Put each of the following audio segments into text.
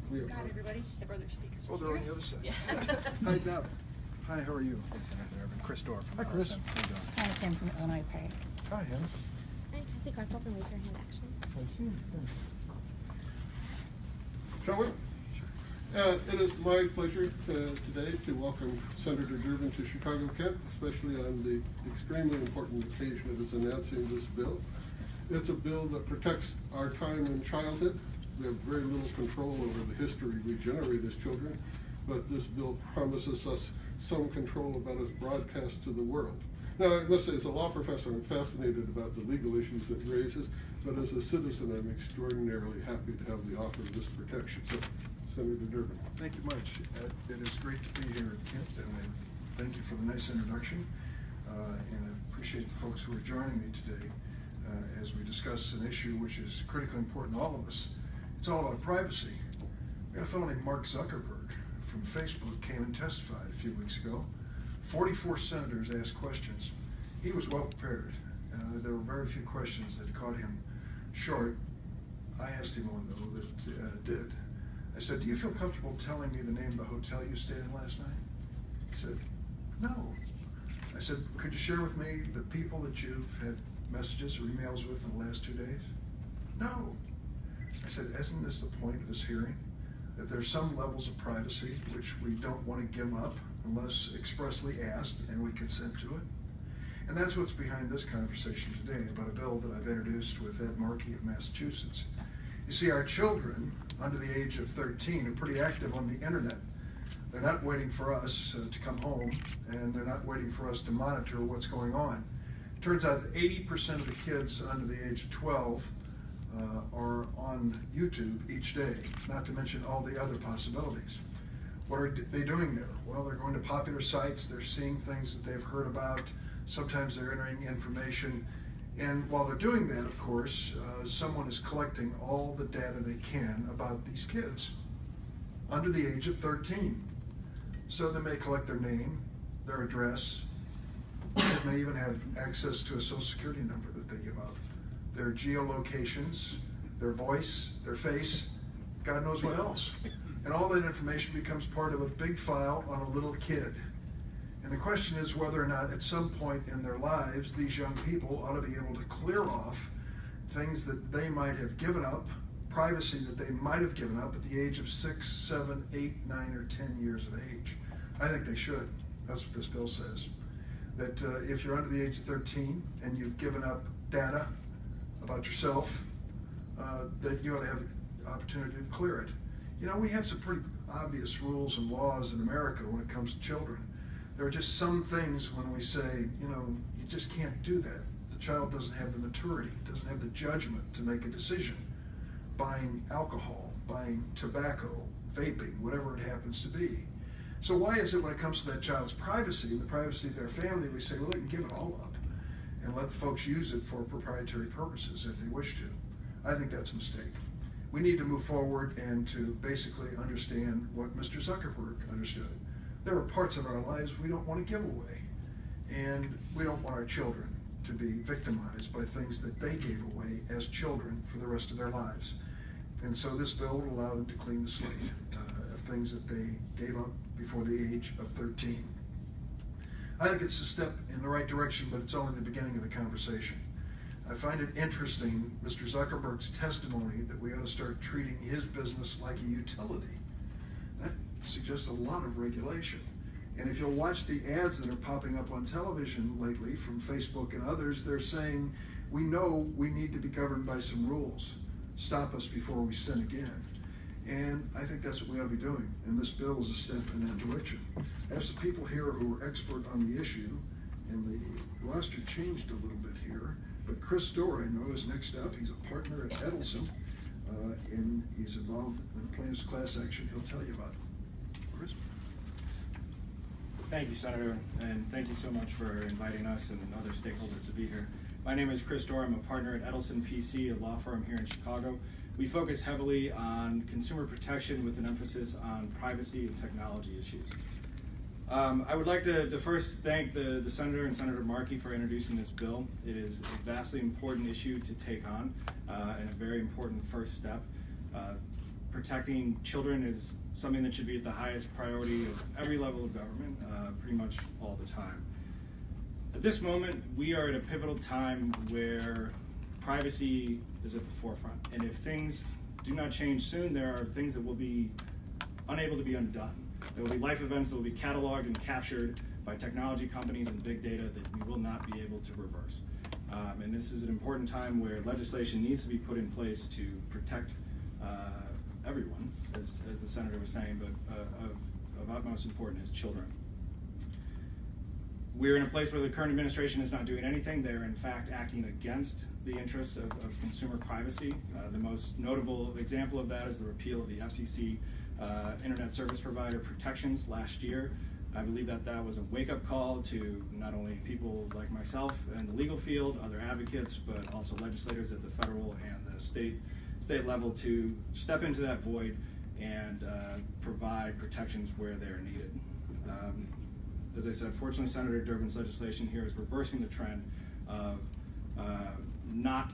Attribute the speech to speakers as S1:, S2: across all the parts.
S1: Got everybody. The brother speakers.
S2: Oh, they're on the other side.
S1: Yeah.
S2: Hi, Deb. Hi, how are you?
S3: Hi, Senator Durbin. Chris Dorr from
S2: Hi, Chris.
S3: Allison. How you doing?
S4: Hi, Kim from Illinois Parade.
S2: Hi, Hannah.
S5: I'm Cassie, Creswell from Raise Your Hand Action.
S2: I see you. Thanks.
S6: Shall we? It is my pleasure today to welcome Senator Durbin to Chicago, Kent, especially on the extremely important occasion of his announcing this bill. It's a bill that protects our time in childhood. We have very little control over the history we generate as children, but this bill promises us some control about its broadcast to the world. Now, I must say, as a law professor, I'm fascinated about the legal issues it raises, but as a citizen, I'm extraordinarily happy to have the offer of this protection. So, Senator Durbin.
S2: Thank you much. It is great to be here at Kent, and thank you for the nice introduction. And I appreciate the folks who are joining me today as we discuss an issue which is critically important to all of us. It's all about privacy. We got a fellow named Mark Zuckerberg from Facebook came and testified a few weeks ago. 44 senators asked questions. He was well prepared. There were very few questions that caught him short. I asked him one, though, that did. I said, do you feel comfortable telling me the name of the hotel you stayed in last night? He said, no. I said, could you share with me the people that you've had messages or emails with in the last 2 days? No. I said, isn't this the point of this hearing? That there's some levels of privacy which we don't want to give up unless expressly asked and we consent to it. And that's what's behind this conversation today about a bill that I've introduced with Ed Markey of Massachusetts. You see, our children under the age of 13 are pretty active on the internet. They're not waiting for us to come home, and they're not waiting for us to monitor what's going on. It turns out that 80% of the kids under the age of 12 are on YouTube each day, not to mention all the other possibilities. What are they doing there? Well, they're going to popular sites, they're seeing things that they've heard about, sometimes they're entering information, and while they're doing that, of course, someone is collecting all the data they can about these kids under the age of 13. So they may collect their name, their address, they may even have access to a social security number that they give out, their geolocations, their voice, their face, God knows what else. And all that information becomes part of a big file on a little kid. And the question is whether or not at some point in their lives, these young people ought to be able to clear off things that they might have given up, privacy that they might have given up at the age of 6, 7, 8, 9, or 10 years of age. I think they should. That's what this bill says. That if you're under the age of 13 and you've given up data about yourself, that you ought to have the opportunity to clear it. You know, we have some pretty obvious rules and laws in America when it comes to children. There are just some things when we say, you know, you just can't do that. The child doesn't have the maturity, doesn't have the judgment to make a decision. Buying alcohol, buying tobacco, vaping, whatever it happens to be. So why is it when it comes to that child's privacy and the privacy of their family, we say, well, they can give it all up and let the folks use it for proprietary purposes if they wish to? I think that's a mistake. We need to move forward and to basically understand what Mr. Zuckerberg understood. There are parts of our lives we don't want to give away, and we don't want our children to be victimized by things that they gave away as children for the rest of their lives. And so this bill will allow them to clean the slate of things that they gave up before the age of 13. I think it's a step in the right direction, but it's only the beginning of the conversation. I find it interesting, Mr. Zuckerberg's testimony that we ought to start treating his business like a utility. That suggests a lot of regulation. And if you'll watch the ads that are popping up on television lately from Facebook and others, they're saying, we know we need to be governed by some rules. Stop us before we sin again. And I think that's what we ought to be doing. And this bill is a step in that direction. I have some people here who are expert on the issue, and the roster changed a little bit here. But Chris Dorr, I know, is next up. He's a partner at Edelson, and he's involved in plaintiff's class action. He'll tell you about it. Chris?
S3: Thank you, Senator, and thank you so much for inviting us and other stakeholders to be here. My name is Chris Dorr. I'm a partner at Edelson PC, a law firm here in Chicago. We focus heavily on consumer protection with an emphasis on privacy and technology issues. I would like to first thank the Senator and Senator Markey for introducing this bill. It is a vastly important issue to take on and a very important first step. protecting children is something that should be at the highest priority of every level of government, pretty much all the time. At this moment, we are at a pivotal time where privacy is at the forefront. And if things do not change soon, there are things that will be unable to be undone. There will be life events that will be cataloged and captured by technology companies and big data that we will not be able to reverse. And this is an important time where legislation needs to be put in place to protect everyone, as the senator was saying, but of utmost importance is children. We're in a place where the current administration is not doing anything. They're in fact acting against the interests of consumer privacy. The most notable example of that is the repeal of the FCC Internet Service Provider protections last year. I believe that was a wake-up call to not only people like myself in the legal field, other advocates, but also legislators at the federal and the state level to step into that void and provide protections where they're needed. As I said, fortunately, Senator Durbin's legislation here is reversing the trend of not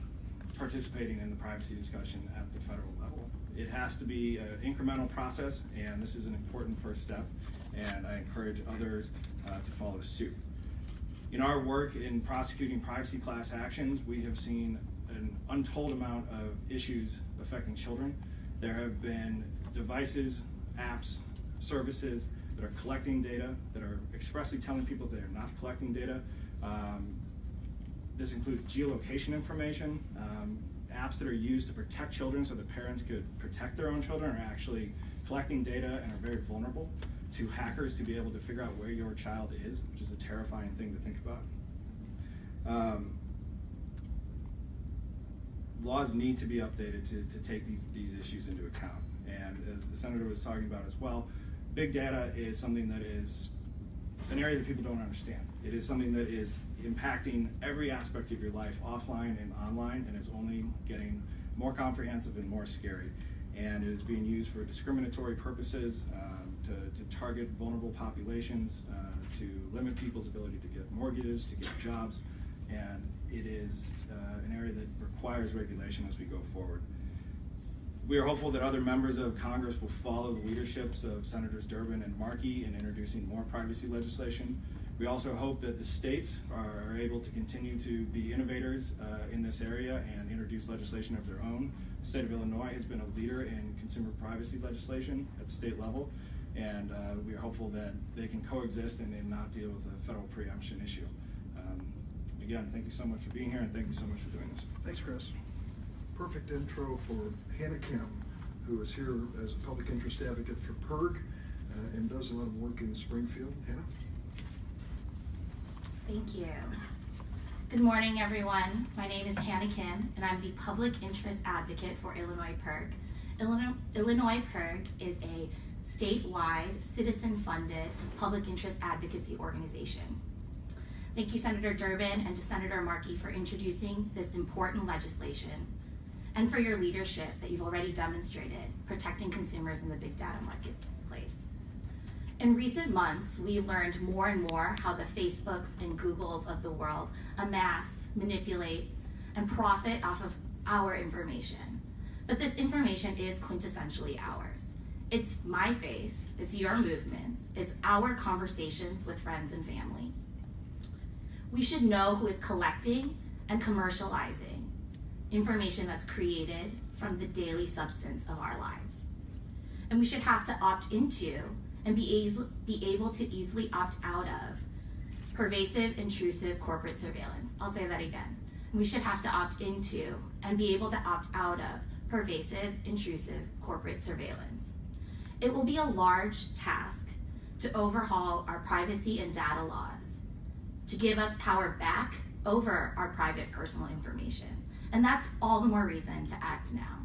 S3: participating in the privacy discussion at the federal level. It has to be an incremental process, and this is an important first step, and I encourage others to follow suit. In our work in prosecuting privacy class actions, we have seen an untold amount of issues affecting children. There have been devices, apps, services that are collecting data, that are expressly telling people they are not collecting data. This includes geolocation information, apps that are used to protect children so that parents could protect their own children are actually collecting data and are very vulnerable to hackers to be able to figure out where your child is, which is a terrifying thing to think about. Laws need to be updated to take these issues into account. And as the senator was talking about as well, big data is something that is an area that people don't understand. It is something that is impacting every aspect of your life, offline and online, and is only getting more comprehensive and more scary. And it is being used for discriminatory purposes, to target vulnerable populations, to limit people's ability to get mortgages, to get jobs, and it is an area that requires regulation as we go forward. We are hopeful that other members of Congress will follow the leaderships of Senators Durbin and Markey in introducing more privacy legislation. We also hope that the states are able to continue to be innovators in this area and introduce legislation of their own. The state of Illinois has been a leader in consumer privacy legislation at the state level, and we are hopeful that they can coexist and not deal with a federal preemption issue. Again, thank you so much for being here, and thank you so much for doing this.
S2: Thanks, Chris. Perfect intro for Hannah Kim, who is here as a public interest advocate for PIRG and does a lot of work in Springfield. Hannah?
S4: Thank you. Good morning, everyone. My name is Hannah Kim, and I'm the public interest advocate for Illinois PIRG. Illinois PIRG is a statewide, citizen-funded public interest advocacy organization. Thank you, Senator Durbin, and to Senator Markey for introducing this important legislation, and for your leadership that you've already demonstrated protecting consumers in the big data marketplace. In recent months, we've learned more and more how the Facebooks and Googles of the world amass, manipulate, and profit off of our information. But this information is quintessentially ours. It's my face, it's your movements, it's our conversations with friends and family. We should know who is collecting and commercializing information that's created from the daily substance of our lives. And we should have to opt into and be able to easily opt out of pervasive, intrusive corporate surveillance. I'll say that again. We should have to opt into and be able to opt out of pervasive, intrusive corporate surveillance. It will be a large task to overhaul our privacy and data laws, to give us power back over our private personal information. And that's all the more reason to act now.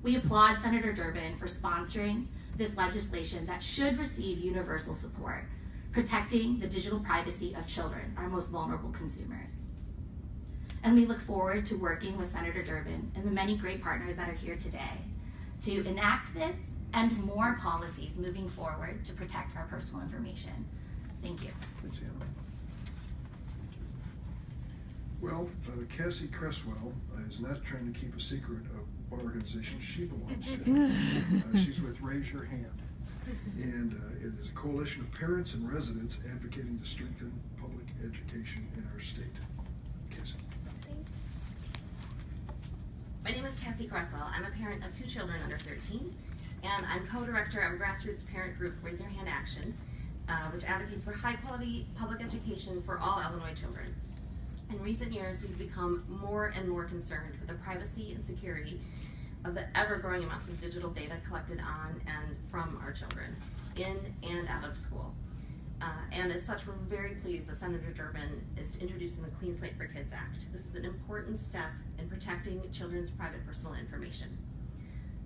S4: We applaud Senator Durbin for sponsoring this legislation that should receive universal support, protecting the digital privacy of children, our most vulnerable consumers. And we look forward to working with Senator Durbin and the many great partners that are here today to enact this and more policies moving forward to protect our personal information. Thank you.
S2: Thanks, Hannah. Well, Cassie Creswell is not trying to keep a secret what organization she belongs to. She's with Raise Your Hand. And it is a coalition of parents and residents advocating to strengthen public education in our state. Cassie.
S5: Thanks.
S7: My name is Cassie Creswell. I'm a parent of 2 children under 13, and I'm co-director of grassroots parent group Raise Your Hand Action, which advocates for high-quality public education for all Illinois children. In recent years, we've become more and more concerned with the privacy and security of the ever-growing amounts of digital data collected on and from our children, in and out of school. And as such, we're very pleased that Senator Durbin is introducing the Clean Slate for Kids Act. This is an important step in protecting children's private personal information.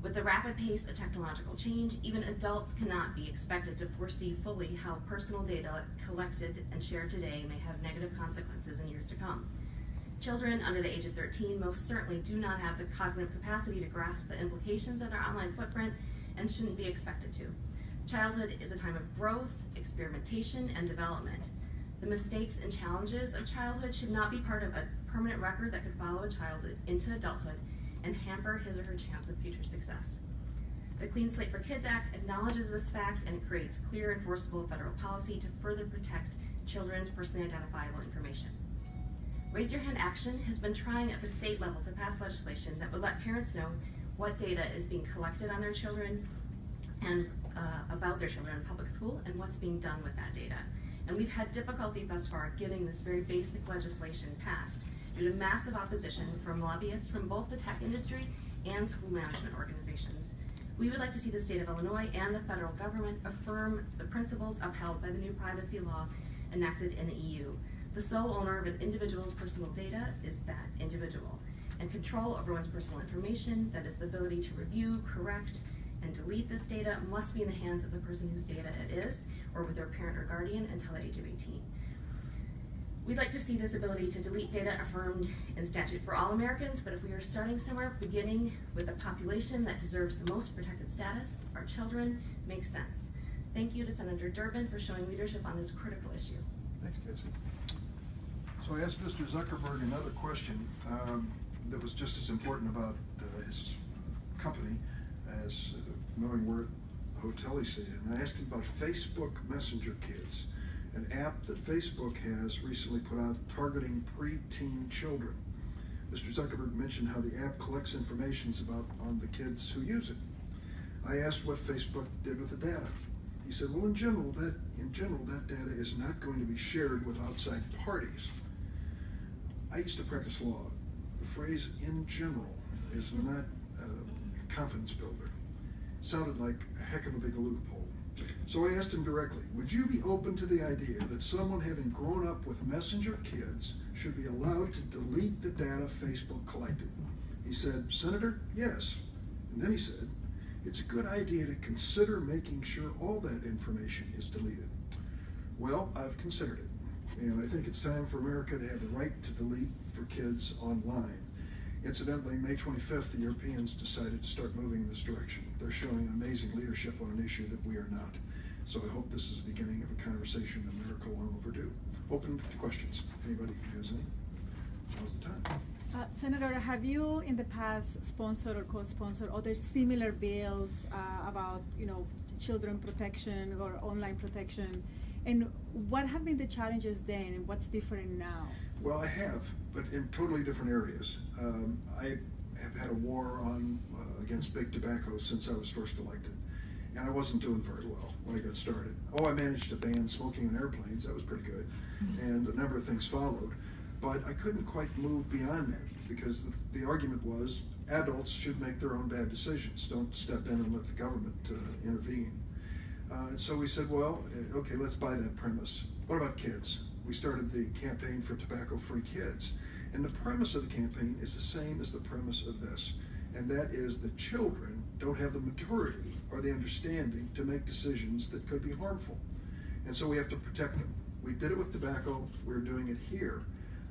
S7: With the rapid pace of technological change, even adults cannot be expected to foresee fully how personal data collected and shared today may have negative consequences in years to come. Children under the age of 13 most certainly do not have the cognitive capacity to grasp the implications of their online footprint and shouldn't be expected to. Childhood is a time of growth, experimentation, and development. The mistakes and challenges of childhood should not be part of a permanent record that could follow a child into adulthood and hamper his or her chance of future success. The Clean Slate for Kids Act acknowledges this fact and it creates clear, enforceable federal policy to further protect children's personally identifiable information. Raise Your Hand Action has been trying at the state level to pass legislation that would let parents know what data is being collected on their children and about their children in public school and what's being done with that data. And we've had difficulty thus far getting this very basic legislation passed due to massive opposition from lobbyists from both the tech industry and school management organizations. We would like to see the state of Illinois and the federal government affirm the principles upheld by the new privacy law enacted in the EU. The sole owner of an individual's personal data is that individual, and control over one's personal information, that is the ability to review, correct, and delete this data, must be in the hands of the person whose data it is, or with their parent or guardian until the age of 18. We'd like to see this ability to delete data affirmed in statute for all Americans, but if we are starting somewhere, beginning with a population that deserves the most protected status, our children, makes sense. Thank you to Senator Durbin for showing leadership on this critical issue.
S2: Thanks, Cassie. So I asked Mr. Zuckerberg another question that was just as important about his company as knowing where the hotel he stayed in. I asked him about Facebook Messenger Kids, an app that Facebook has recently put out targeting preteen children. Mr. Zuckerberg mentioned how the app collects information on the kids who use it. I asked what Facebook did with the data. He said, well, in general, that data is not going to be shared with outside parties. I used to practice law. The phrase "in general" is not a confidence builder. It sounded like a heck of a big loophole. So I asked him directly, would you be open to the idea that someone having grown up with Messenger Kids should be allowed to delete the data Facebook collected? He said, Senator, yes. And then he said, it's a good idea to consider making sure all that information is deleted. Well, I've considered it, and I think it's time for America to have the right to delete for kids online. Incidentally, May 25th, the Europeans decided to start moving in this direction. They're showing amazing leadership on an issue that we are not. So I hope this is the beginning of a conversation in America long overdue. Open to questions. Anybody has any? Now's the time.
S8: Senator, have you in the past sponsored or co-sponsored other similar bills about, children protection or online protection? And what have been the challenges then, and what's different now?
S2: Well, I have, but in totally different areas. I have had a war against big tobacco since I was first elected, and I wasn't doing very well when I got started. I managed to ban smoking on airplanes. That was pretty good, and a number of things followed. But I couldn't quite move beyond that because the argument was adults should make their own bad decisions. Don't step in and let the government intervene. And so we said, well, okay, let's buy that premise. What about kids? We started the campaign for tobacco-free kids. And the premise of the campaign is the same as the premise of this. And that is that children don't have the maturity or the understanding to make decisions that could be harmful. And so we have to protect them. We did it with tobacco. We're doing it here.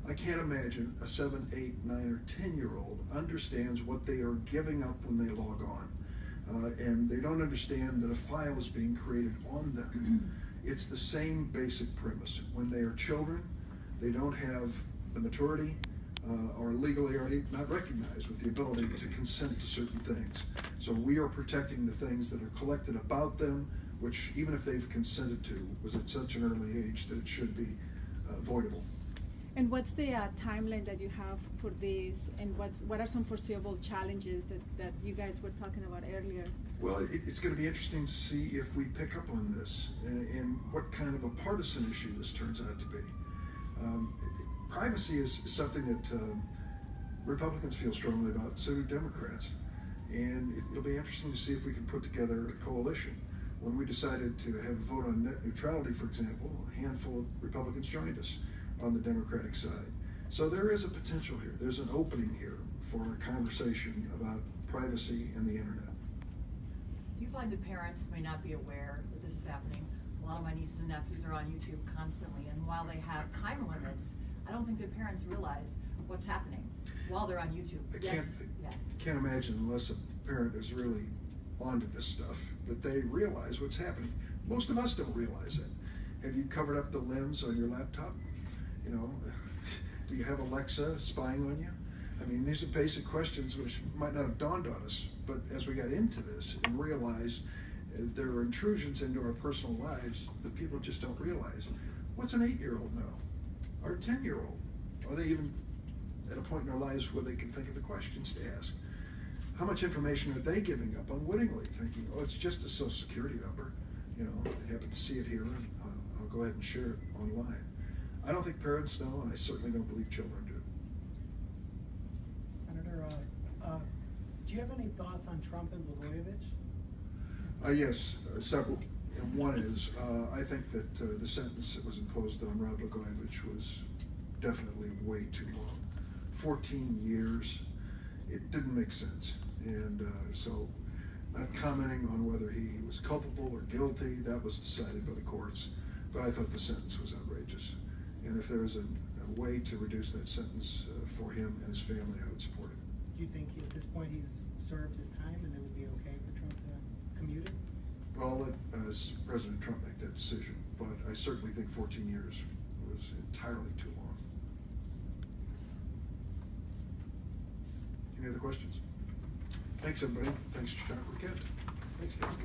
S2: I can't imagine a 7, 8, 9, or 10-year-old understands what they are giving up when they log on. And they don't understand that a file is being created on them. It's the same basic premise. When they are children, they don't have the maturity, are legally already not recognized with the ability to consent to certain things. So we are protecting the things that are collected about them, which even if they've consented to, was at such an early age that it should be voidable.
S8: And what's the timeline that you have for this, and what are some foreseeable challenges that you guys were talking about earlier?
S2: Well, it's going to be interesting to see if we pick up on this and what kind of a partisan issue this turns out to be. Privacy is something that Republicans feel strongly about, so do Democrats. And it'll be interesting to see if we can put together a coalition. When we decided to have a vote on net neutrality, for example, a handful of Republicans joined us on the Democratic side. So there is a potential here. There's an opening here for a conversation about privacy and the internet.
S1: Do you find that parents may not be aware that this is happening? A lot of my nieces and nephews are on YouTube constantly, and while they have time limits, I don't think their parents realize what's happening while they're on YouTube.
S2: I can't imagine, unless a parent is really onto this stuff, that they realize what's happening. Most of us don't realize it. Have you covered up the lens on your laptop? You know, do you have Alexa spying on you? I mean, these are basic questions which might not have dawned on us, but as we got into this and realized there are intrusions into our personal lives that people just don't realize. What's an 8-year-old know? Or a 10-year-old? Are they even at a point in their lives where they can think of the questions to ask? How much information are they giving up unwittingly, thinking, oh, it's just a social security number. You know, I happen to see it here, and I'll go ahead and share it online. I don't think parents know, and I certainly don't believe children do.
S9: Senator, do you have any thoughts on Trump and Blagojevich?
S2: Yes, several. And one is, I think that the sentence that was imposed on Rod Blagojevich was definitely way too long. 14 years, it didn't make sense. And so, not commenting on whether he was culpable or guilty, that was decided by the courts. But I thought the sentence was outrageous. And if there was a way to reduce that sentence for him and his family, I would support it.
S9: Do you think at this point he's served his time and it would be okay for Trump to commute it?
S2: Well, I'll let President Trump make that decision, but I certainly think 14 years was entirely too long. Any other questions? Thanks, everybody. Thanks, Chicago Kent. Thanks, Cassie.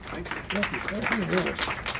S2: Thank you.
S6: Thank you very much.